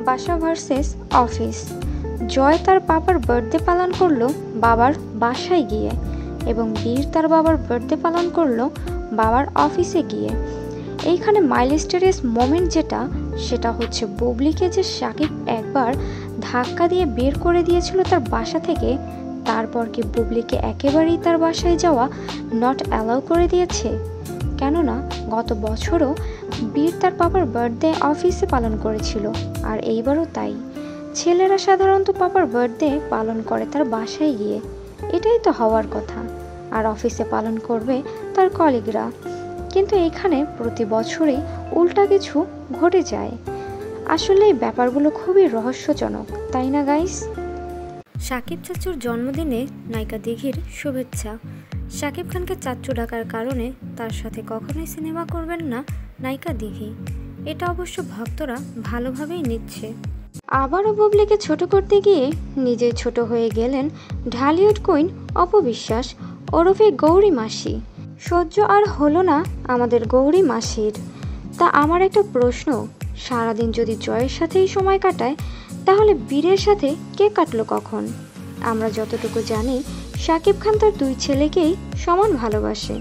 বাসা versus office. জয় তার পাপার বার্থডে পালন করলো বাবার বাসায় গিয়ে, এবং বীর তার বাবার বার্থডে পালন করলো বাবার অফিসে গিয়ে। এইখানে মাইলস্টেরিয়াস মোমেন্ট সেটা হচ্ছে বুবলিকে যে সাকিব একবার ধাক্কা দিয়ে বের করে দিয়েছিল তার বাসা থেকে, তারপর কি বুবলিকে একেবারেই তার বাসায় যাওয়া নট অ্যালাউ করে দিয়েছে। কেননা গত বছরও বীর তার পাপার বার্থডে অফিসে পালন করেছিল, আর এইবারও তাই। ছেলেরা সাধারণত পাপার বার্থডে পালন করে তার বাসায় গিয়ে, এটাই তো হওয়ার কথা, আর অফিসে পালন করবে তার কলিগরা। কিন্তু এখানে প্রতি বছরই উল্টা কিছু ঘটে যায়। আসলে এই ব্যাপারগুলো খুবই রহস্যজনক, তাই না গাইস? সাকিব চাচুর জন্মদিনে নায়িকা দিঘির শুভেচ্ছা। সাকিব খানকে চাচু ডাকার কারণে তার সাথে কখনোই সিনেমা করবেন না নায়িকা দিঘি। এটা অবশ্য ভক্তরা ভালোভাবেই নিচ্ছে। আবারও বুবলিকে ছোট করতে গিয়ে নিজে ছোট হয়ে গেলেন ঢালিউড কুইন অপবিশ্বাস ওরফে গৌরী মাসি। সহ্য আর হলো না আমাদের গৌরী মাসির। তা আমার একটা প্রশ্ন, সারাদিন যদি জয়ের সাথেই সময় কাটায়, তাহলে বীরের সাথে কে কাটলো কখন? আমরা যতটুকু জানি সাকিব খান তার দুই ছেলেকেই সমান ভালোবাসে।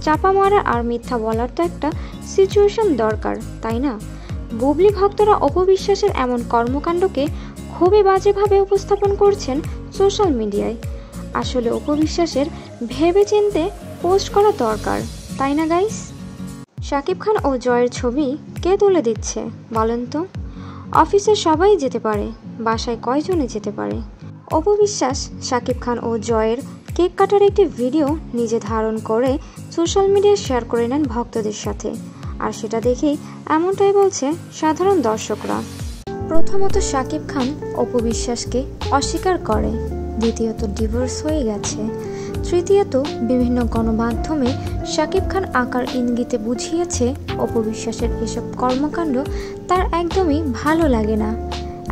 চাপা মারা আর মিথ্যা বলার তো একটা সিচুয়েশন দরকার, তাই না? বুবলি ভক্তরা অপবিশ্বাসের এমন কর্মকাণ্ডকে খুবই বাজেভাবে উপস্থাপন করছেন সোশ্যাল মিডিয়ায়। আসলে অপবিশ্বাসের ভেবেচিন্তে পোস্ট করা দরকার, তাই না গাইস? সাকিব খান ও জয়ের ছবি কে তুলে দিচ্ছে বলেন তো? অফিসে সবাই যেতে পারে, বাসায় কয়জনে যেতে পারে? অপবিশ্বাস সাকিব খান ও জয়ের কেক কাটার একটি ভিডিও নিজে ধারণ করে সোশ্যাল মিডিয়ায় শেয়ার করে নেন ভক্তদের সাথে, আর সেটা দেখেই এমনটাই বলছে সাধারণ দর্শকরা। প্রথমত সাকিব খান অপবিশ্বাসকে অস্বীকার করে, দ্বিতীয়ত ডিভোর্স হয়ে গেছে, তৃতীয়ত বিভিন্ন গণমাধ্যমে সাকিব খান আকার ইঙ্গিতে বুঝিয়েছে অপবিশ্বাসের এসব কর্মকাণ্ড তার একদমই ভালো লাগে না।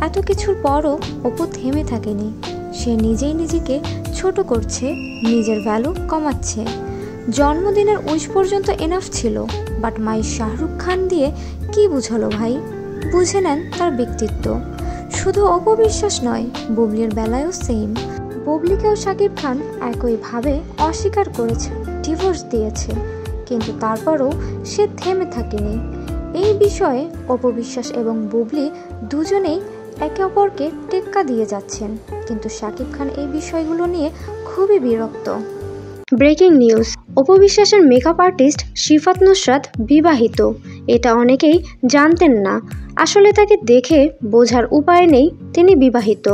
এত কিছুর পরও অপু থেমে থাকেনি, সে নিজেই নিজেকে ছোট করছে, নিজের ভ্যালু কমাচ্ছে। জন্মদিনের উইশ পর্যন্ত এনাফ ছিল, বাট মাই শাহরুখ খান দিয়ে কি বুঝালো ভাই? বুঝে নেন তার ব্যক্তিত্ব। শুধু অপবিশ্বাস নয়, বুবলির বেলায়ও সেম। বুবলিকেও সাকিব খান একইভাবে অস্বীকার করেছে, ডিভোর্স দিয়েছে, কিন্তু তারপরও সে থেমে থাকেনি। এই বিষয়ে অপবিশ্বাস এবং বুবলি দুজনেই একে অপরকে টেক্কা দিয়ে যাচ্ছেন, কিন্তু সাকিব খান এই বিষয়গুলো নিয়ে খুবই বিরক্ত। ব্রেকিং নিউজ, অপবিশ্বাসের মেকআপ আর্টিস্ট শিফাত নুসরাত বিবাহিত। এটা অনেকেই জানতেন না। আসলে তাকে দেখে বোঝার উপায় নেই তিনি বিবাহিত।